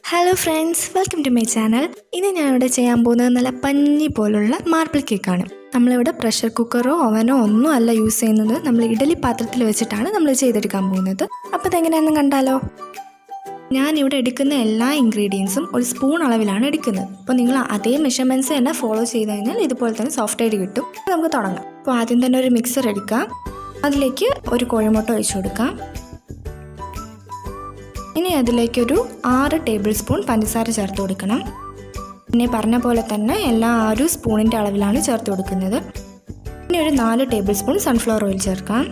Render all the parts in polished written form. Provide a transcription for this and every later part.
Hello friends, welcome to my channel. ഇന്ന് ഞാനിവിടെ ചെയ്യാൻ പോകുന്നത് നല്ല പഞ്ഞി പോലുള്ള മാർബിൾ കേക്കാണ്. നമ്മളിവിടെ പ്രഷർ കുക്കറോ ഓവനോ ഒന്നും അല്ല യൂസ് ചെയ്യുന്നത്. നമ്മൾ ഇഡലി പാത്രത്തിൽ വെച്ചിട്ടാണ് നമ്മൾ ചെയ്തെടുക്കാൻ പോകുന്നത്. അപ്പോൾ ഇതെങ്ങനെയാണെന്ന് കണ്ടാലോ? ഞാനിവിടെ എടുക്കുന്ന എല്ലാ ഇൻഗ്രീഡിയൻസും ഒരു സ്പൂൺ അളവിലാണ് എടുക്കുന്നത്. അപ്പോൾ നിങ്ങൾ അതേ മെഷർമെൻറ്റ്സ് തന്നെ ഫോളോ ചെയ്ത് കഴിഞ്ഞാൽ ഇതുപോലെ തന്നെ സോഫ്റ്റ് ആയിട്ട് കിട്ടും. നമുക്ക് തുടങ്ങാം. അപ്പോൾ ആദ്യം തന്നെ ഒരു മിക്സർ എടുക്കാം. അതിലേക്ക് ഒരു കോഴിമുട്ട ഒഴിച്ചു കൊടുക്കാം. ഇനി അതിലേക്കൊരു 6 ടേബിൾ സ്പൂൺ പഞ്ചസാര ചേർത്ത് കൊടുക്കണം. പിന്നെ പറഞ്ഞ പോലെ തന്നെ എല്ലാ 6 സ്പൂണിൻ്റെ അളവിലാണ് ചേർത്ത് കൊടുക്കുന്നത്. ഇനി ഒരു 4 ടേബിൾ സ്പൂൺ സൺഫ്ലവർ ഓയിൽ ചേർക്കാം.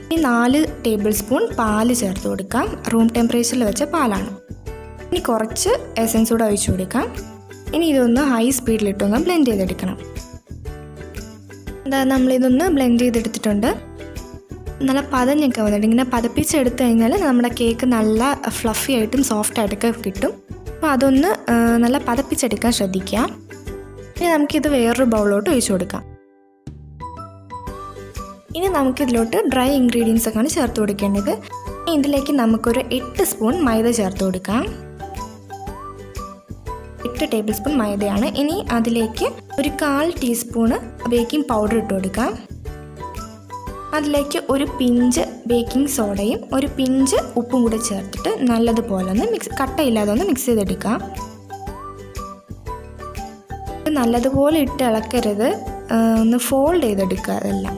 ഇനി 4 ടേബിൾ സ്പൂൺ പാല് ചേർത്ത് കൊടുക്കാം. റൂം ടെമ്പറേച്ചറിൽ വെച്ച പാലാണ്. ഇനി കുറച്ച് എസൻസ് കൂടെ ഒഴിച്ചു കൊടുക്കാം. ഇനി ഇതൊന്ന് ഹൈ സ്പീഡിലിട്ടൊന്ന് ബ്ലെൻഡ് ചെയ്തെടുക്കണം. നമ്മളിതൊന്ന് ബ്ലെൻഡ് ചെയ്തെടുത്തിട്ടുണ്ട്. നല്ല പതഞ്ഞൊക്കെ വന്നിട്ട് ഇങ്ങനെ പതപ്പിച്ചെടുത്ത് കഴിഞ്ഞാൽ നമ്മുടെ കേക്ക് നല്ല ഫ്ലഫി ആയിട്ടും സോഫ്റ്റ് ആയിട്ടൊക്കെ കിട്ടും. അപ്പോൾ അതൊന്ന് നല്ല പതപ്പിച്ചെടുക്കാൻ ശ്രദ്ധിക്കുക. ഇനി നമുക്കിത് വേറൊരു ബൗളിലോട്ട് ഒഴിച്ചു കൊടുക്കാം. ഇനി നമുക്കിതിലോട്ട് ഡ്രൈ ഇൻഗ്രീഡിയൻസ് ഒക്കെയാണ് ചേർത്ത് കൊടുക്കേണ്ടത്. ഇതിലേക്ക് നമുക്കൊരു 8 സ്പൂൺ മൈദ ചേർത്ത് കൊടുക്കാം. 8 ടേബിൾ സ്പൂൺ മൈദയാണ്. ഇനി അതിലേക്ക് ഒരു 1/4 ടീസ്പൂണ് ബേക്കിംഗ് പൗഡർ ഇട്ട് കൊടുക്കാം. അതിലേക്ക് ഒരു പിഞ്ച് ബേക്കിംഗ് സോഡയും ഒരു പിഞ്ച് ഉപ്പും കൂടെ ചേർത്തിട്ട് നല്ലതുപോലെ ഒന്ന് കട്ടയില്ലാതെ ഒന്ന് മിക്സ് ചെയ്തെടുക്കാം. നല്ലതുപോലെ ഇട്ട് ഇളക്കരുത്, ഒന്ന് ഫോൾഡ് ചെയ്തെടുക്കുക. അതെല്ലാം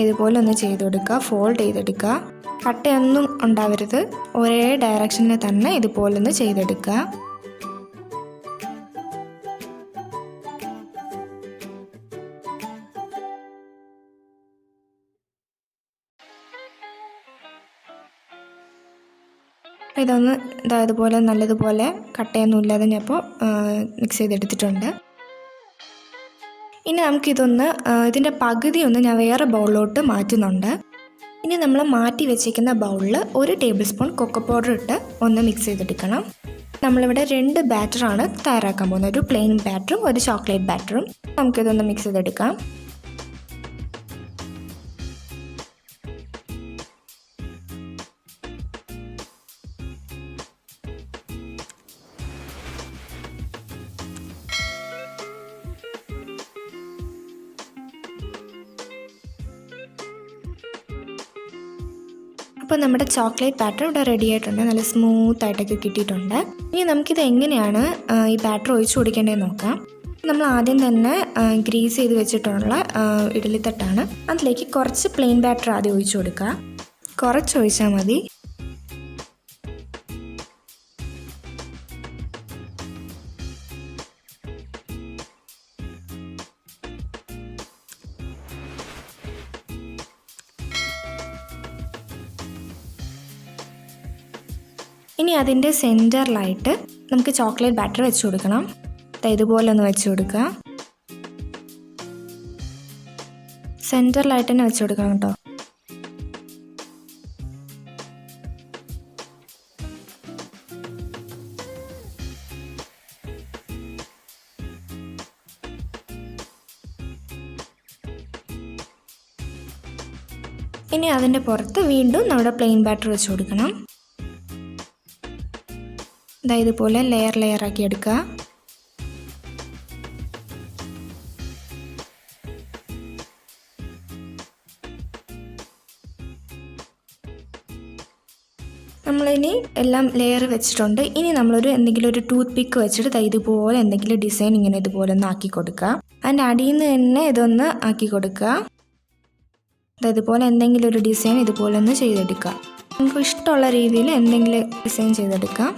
ഇതുപോലെ ഒന്ന് ചെയ്ത് കൊടുക്കുക, ഫോൾഡ് ചെയ്തെടുക്കുക. കട്ടയൊന്നും ഉണ്ടാവരുത്, ഒരേ ഡയറക്ഷനിൽ തന്നെ ഇതുപോലെ ഒന്ന് ചെയ്തെടുക്കുക. ഇതൊന്ന് ഇതുപോലെ നല്ലതുപോലെ കട്ടയൊന്നും ഇല്ലാതെ ഞാൻ ഇപ്പോൾ മിക്സ് ചെയ്തെടുത്തിട്ടുണ്ട്. ഇനി നമുക്കിതൊന്ന് ഇതിൻ്റെ പകുതി ഒന്ന് ഞാൻ വേറെ ബൗളിലോട്ട് മാറ്റുന്നുണ്ട്. ഇനി നമ്മൾ മാറ്റി വെച്ചിരിക്കുന്ന ബൗളിൽ 1 ടേബിൾ സ്പൂൺ കൊക്കോ പൗഡർ ഇട്ട് ഒന്ന് മിക്സ് ചെയ്തെടുക്കണം. നമ്മളിവിടെ 2 ബാറ്ററാണ് തയ്യാറാക്കാൻ പോകുന്നത്. ഒരു പ്ലെയിൻ ബാറ്ററും ഒരു ചോക്ലേറ്റ് ബാറ്ററും. നമുക്കിതൊന്ന് മിക്സ് ചെയ്തെടുക്കാം. അപ്പോൾ നമ്മുടെ ചോക്ലേറ്റ് ബാറ്റർ ഇവിടെ റെഡി ആയിട്ടുണ്ട്. നല്ല സ്മൂത്ത് ആയിട്ടൊക്കെ കിട്ടിയിട്ടുണ്ട്. ഇനി നമുക്കിത് എങ്ങനെയാണ് ഈ ബാറ്റർ ഒഴിച്ചു കൊടുക്കേണ്ടതെന്ന് നോക്കാം. നമ്മൾ ആദ്യം തന്നെ ഗ്രീസ് ചെയ്ത് വെച്ചിട്ടുള്ള ഇഡ്ഡലിത്തട്ടാണ്. അതിലേക്ക് കുറച്ച് പ്ലെയിൻ ബാറ്റർ ആദ്യം ഒഴിച്ചു കൊടുക്കുക. കുറച്ച് ഒഴിച്ചാൽ മതി. ഇനി അതിൻ്റെ സെൻറ്ററിലായിട്ട് നമുക്ക് ചോക്ലേറ്റ് ബാറ്റർ വെച്ച് കൊടുക്കണം. ഇതുപോലെ ഒന്ന് വെച്ച് കൊടുക്കുക. സെൻറ്ററിലായിട്ട് തന്നെ വെച്ച് കൊടുക്കണം കേട്ടോ. ഇനി അതിൻ്റെ പുറത്ത് വീണ്ടും നമ്മുടെ പ്ലെയിൻ ബാറ്റർ വെച്ച് കൊടുക്കണം. ഇതുപോലെ ലെയർ ആക്കി എടുക്കുക. നമ്മളിനി എല്ലാം ലെയർ വെച്ചിട്ടുണ്ട്. ഇനി നമ്മളൊരു എന്തെങ്കിലും ഒരു ടൂത്ത് പിക്ക് വെച്ചിട്ട് ഇതുപോലെ എന്തെങ്കിലും ഡിസൈൻ ഇങ്ങനെ ഇതുപോലെ ഒന്ന് ആക്കി കൊടുക്കുക. അതിൻ്റെ അടിയിൽ നിന്ന് തന്നെ ഇതൊന്ന് ആക്കി കൊടുക്കുക. ഇതുപോലെ എന്തെങ്കിലും ഒരു ഡിസൈൻ ഇതുപോലെ ഒന്ന് ചെയ്തെടുക്കുക. നമുക്ക് ഇഷ്ടമുള്ള രീതിയിൽ എന്തെങ്കിലും ഡിസൈൻ ചെയ്തെടുക്കാം.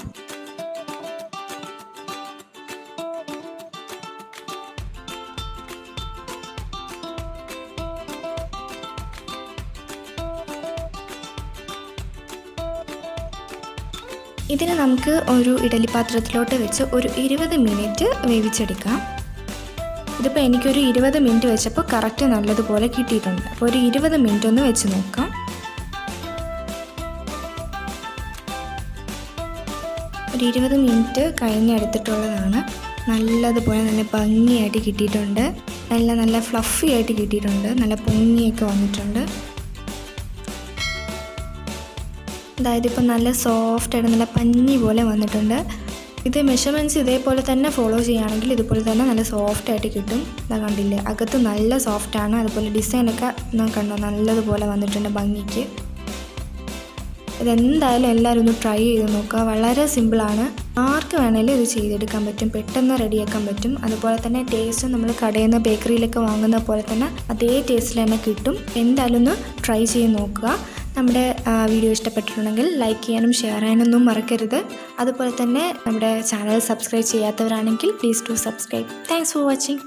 ഇതിന് നമുക്ക് ഒരു ഇഡലി പാത്രത്തിലോട്ട് വെച്ച് ഒരു 20 മിനിറ്റ് വേവിച്ചെടുക്കാം. ഇതിപ്പോൾ എനിക്കൊരു 20 മിനിറ്റ് വെച്ചപ്പോൾ കറക്റ്റ് നല്ലതുപോലെ കിട്ടിയിട്ടുണ്ട്. അപ്പോൾ ഒരു 20 മിനിറ്റ് ഒന്ന് വെച്ച് നോക്കാം. ഒരു 20 മിനിറ്റ് കഴിഞ്ഞെടുത്തിട്ടുള്ളതാണ്. നല്ലതുപോലെ നല്ല ഭംഗിയായിട്ട് കിട്ടിയിട്ടുണ്ട്. നല്ല ഫ്ലഫി ആയിട്ട് കിട്ടിയിട്ടുണ്ട്. നല്ല പൊങ്ങിയൊക്കെ വന്നിട്ടുണ്ട്. അതായത് ഇപ്പം നല്ല സോഫ്റ്റായിട്ട് നല്ല പഞ്ഞി പോലെ വന്നിട്ടുണ്ട്. ഇത് മെഷർമെൻറ്റ്സ് ഇതേപോലെ തന്നെ ഫോളോ ചെയ്യുകയാണെങ്കിൽ ഇതുപോലെ തന്നെ നല്ല സോഫ്റ്റായിട്ട് കിട്ടും. ഇതാ കണ്ടില്ലേ, അകത്ത് നല്ല സോഫ്റ്റാണ്. അതുപോലെ ഡിസൈനൊക്കെ കണ്ടോ നല്ലതുപോലെ വന്നിട്ടുണ്ട് ഭംഗിക്ക്. ഇതെന്തായാലും എല്ലാവരും ഒന്ന് ട്രൈ ചെയ്ത് നോക്കുക. വളരെ സിമ്പിളാണ്, ആർക്ക് വേണമെങ്കിലും ഇത് ചെയ്തെടുക്കാൻ പറ്റും, പെട്ടെന്ന് റെഡിയാക്കാൻ പറ്റും. അതുപോലെ തന്നെ ടേസ്റ്റ് നമ്മൾ കടയിൽ നിന്ന് ബേക്കറിയിലൊക്കെ വാങ്ങുന്ന പോലെ തന്നെ അതേ ടേസ്റ്റിൽ തന്നെ കിട്ടും. എന്തായാലും ഒന്ന് ട്രൈ ചെയ്ത് നോക്കുക. നമ്മുടെ വീഡിയോ ഇഷ്ടപ്പെട്ടിട്ടുണ്ടെങ്കിൽ ലൈക്ക് ചെയ്യാനും ഷെയർ ചെയ്യാനൊന്നും മറക്കരുത്. അതുപോലെ തന്നെ നമ്മുടെ ചാനൽ സബ്സ്ക്രൈബ് ചെയ്യാത്തവരാണെങ്കിൽ please to subscribe. Thanks for watching.